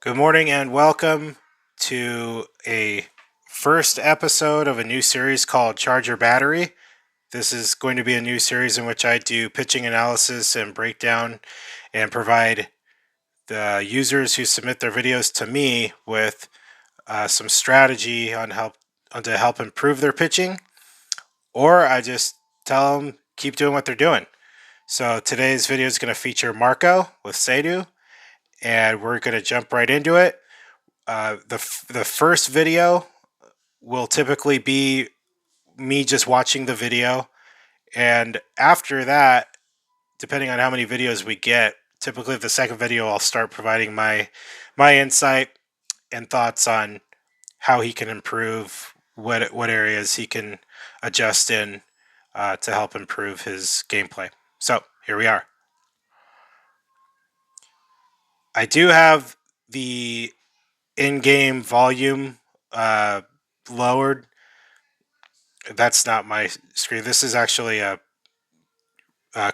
Good morning and welcome to a first episode of a new series called Charge Your Battery. This is going to be a new series in which I do pitching analysis and breakdown and provide the users who submit their videos to me with some strategy on to help improve their pitching, or I just tell them keep doing what they're doing. So today's video is going to feature Marco with Seidu, and we're going to jump right into it. The first video will typically be me just watching the video, and after that, depending on how many videos we get, typically the second video I'll start providing my insight and thoughts on how he can improve, what areas he can adjust in to help improve his gameplay. So here we are. I do have the in-game volume uh, lowered. That's not my screen. This is actually a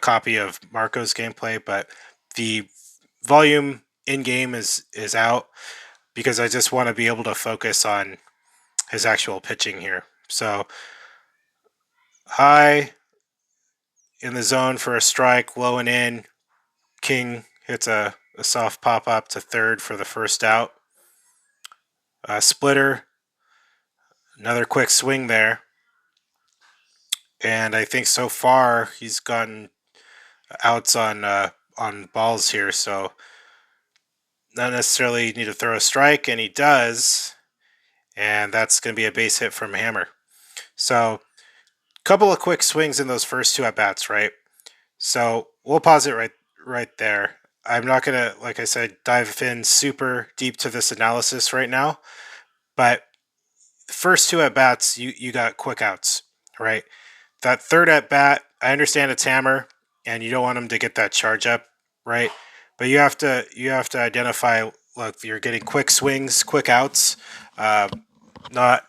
copy of Marco's gameplay, but the volume in game is out because I just want to be able to focus on his actual pitching here. So high in the zone for a strike, low and in. King hits a soft pop up to third for the first out. Splitter, another quick swing there. And I think so far he's gotten outs on balls here, so not necessarily need to throw a strike, and he does, and that's going to be a base hit from Hammer. So a couple of quick swings in those first two at bats, right? So we'll pause it right there. I'm not going to, like I said, dive in super deep to this analysis right now, but the first two at bats, you got quick outs, right? That third at bat, I understand it's Hammer, and you don't want him to get that charge up, right? But you have to identify. Look, you're getting quick swings, quick outs, uh, not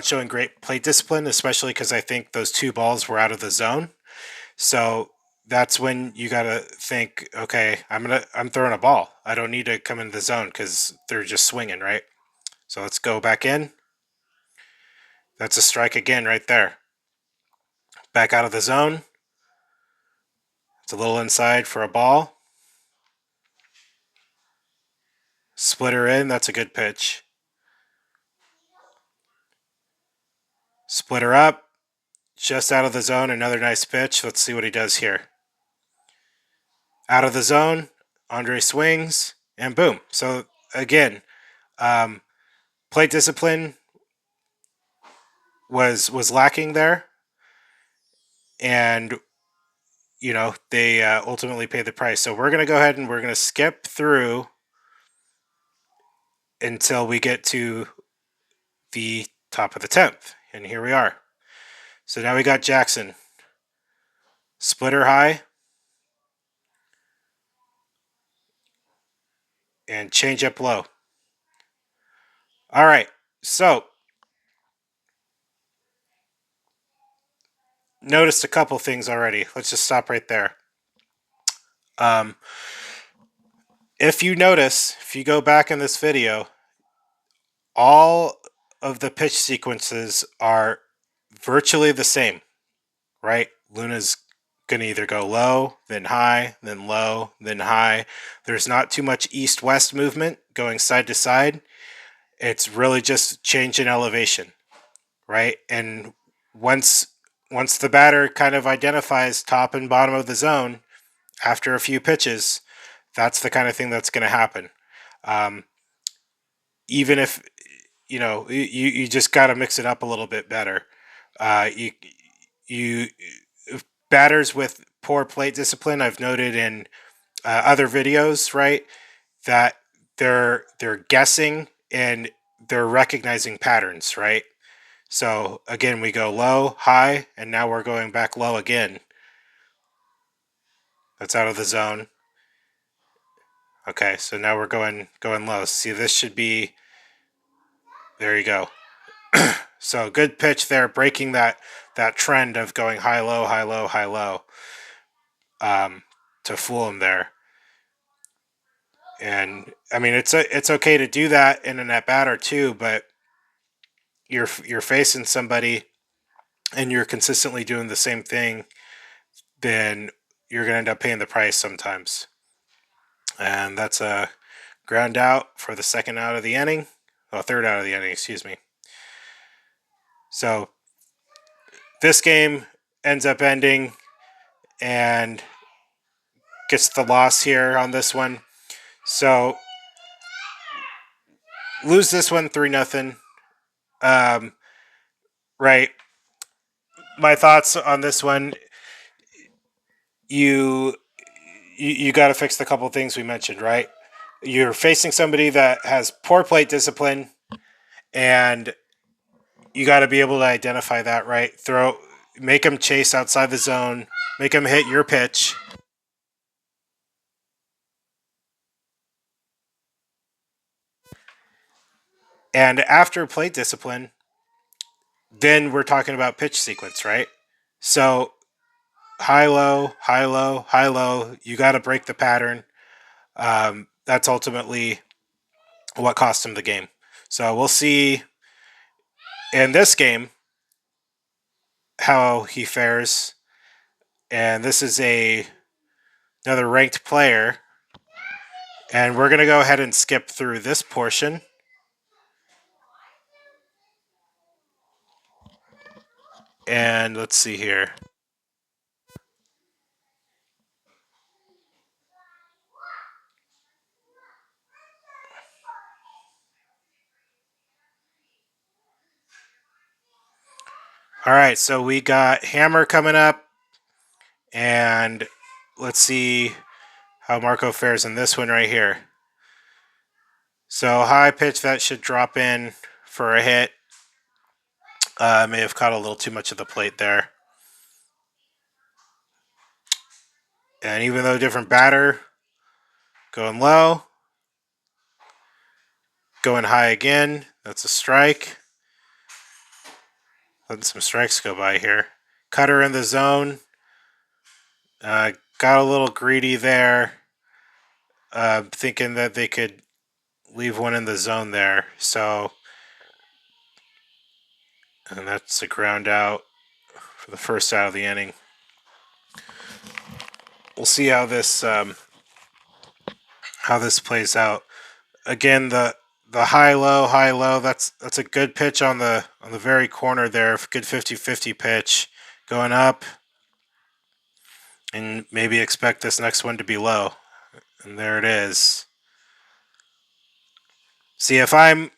showing great plate discipline, especially because I think those two balls were out of the zone. So that's when you got to think, okay, I'm throwing a ball. I don't need to come into the zone because they're just swinging, right? So let's go back in. That's a strike again right there. Back out of the zone. It's a little inside for a ball. Splitter in, that's a good pitch. Splitter up, just out of the zone, another nice pitch. Let's see what he does here. Out of the zone, Andre swings, and boom. So again, um, plate discipline was lacking there, and they ultimately paid the price. So we're gonna go ahead and we're gonna skip through until we get to the top of the 10th, and here we are. So now we got Jackson. Splitter high and change up low. All right, so noticed a couple things already. Let's just stop right there. Um, if you go back in this video, all of the pitch sequences are virtually the same, right? Luna's going to either go low, then high, then low, then high. There's not too much east-west movement going side to side. It's really just change in elevation, right? And once once the batter kind of identifies top and bottom of the zone after a few pitches, that's the kind of thing that's going to happen. Um, Even if you just got to mix it up a little bit better. You you batters with poor plate discipline, I've noted in other videos, right, that they're guessing and they're recognizing patterns, right? So again, we go low, high, and now we're going back low again. That's out of the zone. Okay, so now we're going low. See, this should be, there you go. So good pitch there, breaking that trend of going high low, high low, high low, to fool him there. And I mean, it's okay to do that in an at bat or two, but you're facing somebody and you're consistently doing the same thing, then you're gonna end up paying the price sometimes. And that's a ground out for the second out of the inning, well, third out of the inning, excuse me. So this game ends up ending and gets the loss here on this one. So lose this one 3-0. Right. My thoughts on this one, you you got to fix the couple things we mentioned, right? You're facing somebody that has poor plate discipline, and you got to be able to identify that, right? Make them chase outside the zone, make them hit your pitch. And after plate discipline, then we're talking about pitch sequence, right? So high, low, high, low, high, low. You got to break the pattern. That's ultimately what cost him the game. So we'll see in this game how he fares. And this is another ranked player. And we're going to go ahead and skip through this portion. And let's see here. All right, so we got Hammer coming up. And let's see how Marco fares in this one right here. So high pitch that should drop in for a hit. May have caught a little too much of the plate there. And even though different batter, going low, going high again, that's a strike. Letting some strikes go by here. Cutter in the zone. Got a little greedy there. Thinking that they could leave one in the zone there. So, and that's a ground out for the first out of the inning. We'll see how this plays out. Again, the high low. That's a good pitch on the very corner there. Good 50-50 pitch going up, and maybe expect this next one to be low. And there it is. See, if I'm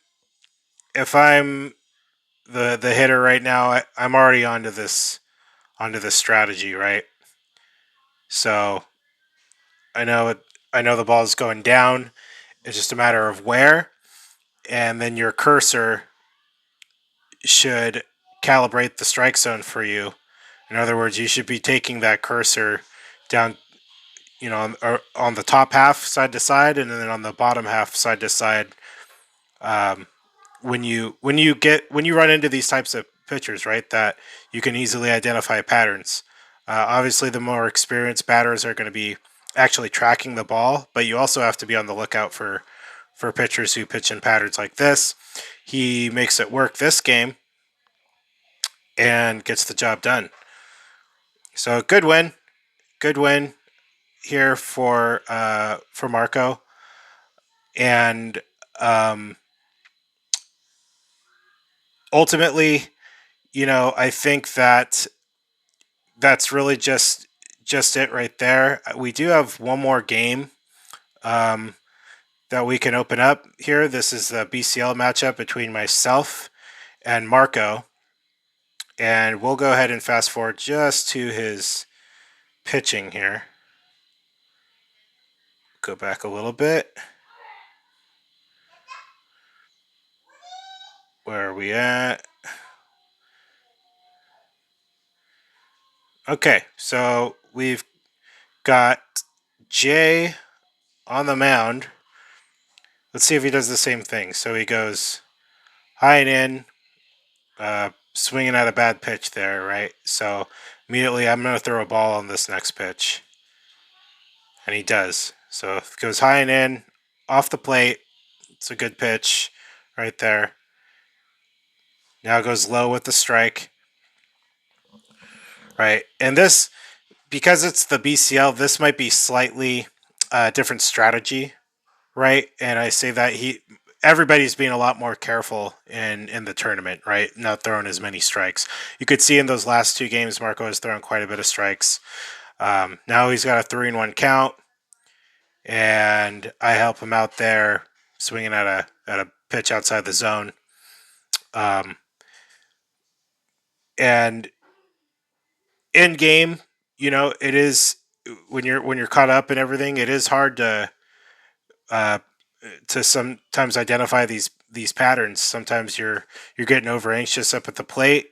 the hitter right now, I'm already onto this strategy, right? So I know the ball is going down. It's just a matter of where, and then your cursor should calibrate the strike zone for you. In other words, you should be taking that cursor down, on the top half side to side, and then on the bottom half side to side. Um, when you run into these types of pitchers, right, that you can easily identify patterns. Obviously, the more experienced batters are going to be actually tracking the ball, but you also have to be on the lookout for pitchers who pitch in patterns like this. He makes it work this game and gets the job done. So good win here for Marco, and ultimately, I think that that's really just it right there. We do have one more game um, that we can open up here. This is the BCL matchup between myself and Marco, and we'll go ahead and fast forward just to his pitching here. Go back a little bit. Where are we at? Okay, so we've got Jay on the mound. Let's see if he does the same thing. So he goes high and in, swinging at a bad pitch there, right? So immediately I'm going to throw a ball on this next pitch. And he does. So it goes high and in. off the plate. It's a good pitch right there. Now goes low with the strike. Right. And this, because it's the BCL, this might be slightly different strategy, right? And I say that everybody's being a lot more careful in the tournament, right? Not throwing as many strikes. You could see in those last 2 games, Marco has thrown quite a bit of strikes. Now he's got a 3-1 count, and I help him out there, swinging at a pitch outside the zone. And in game, it is when you're caught up and everything. It is hard uh, to sometimes identify these patterns. Sometimes you're getting over anxious up at the plate,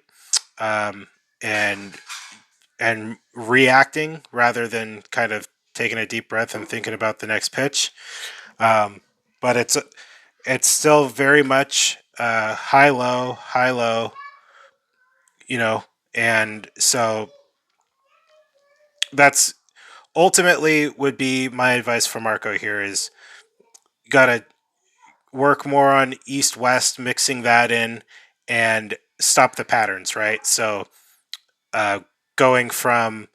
um, and and reacting rather than kind of taking a deep breath and thinking about the next pitch. Um, but it's still very much high low, you know, and so that's ultimately would be my advice for Marco here is you got to work more on east west, mixing that in and stop the patterns, right? So uh, going from,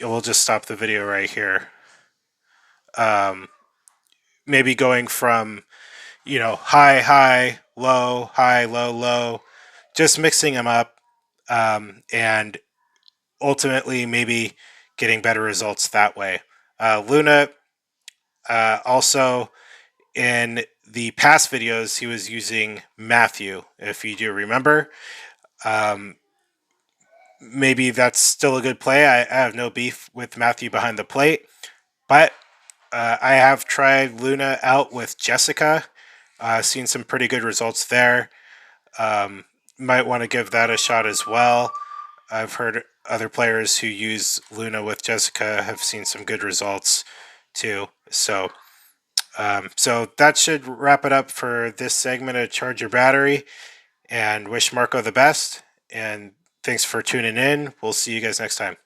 we'll just stop the video right here. Maybe going from, high, high, low, high, low, low, just mixing them up, and ultimately maybe getting better results that way. Luna also in the past videos, he was using Matthew, if you do remember. Um, Maybe that's still a good play. I have no beef with Matthew behind the plate, but I have tried Luna out with Jessica. Seen some pretty good results there. Might want to give that a shot as well. I've heard other players who use Luna with Jessica have seen some good results too. So that should wrap it up for this segment of Charge Your Battery, and wish Marco the best. And thanks for tuning in. We'll see you guys next time.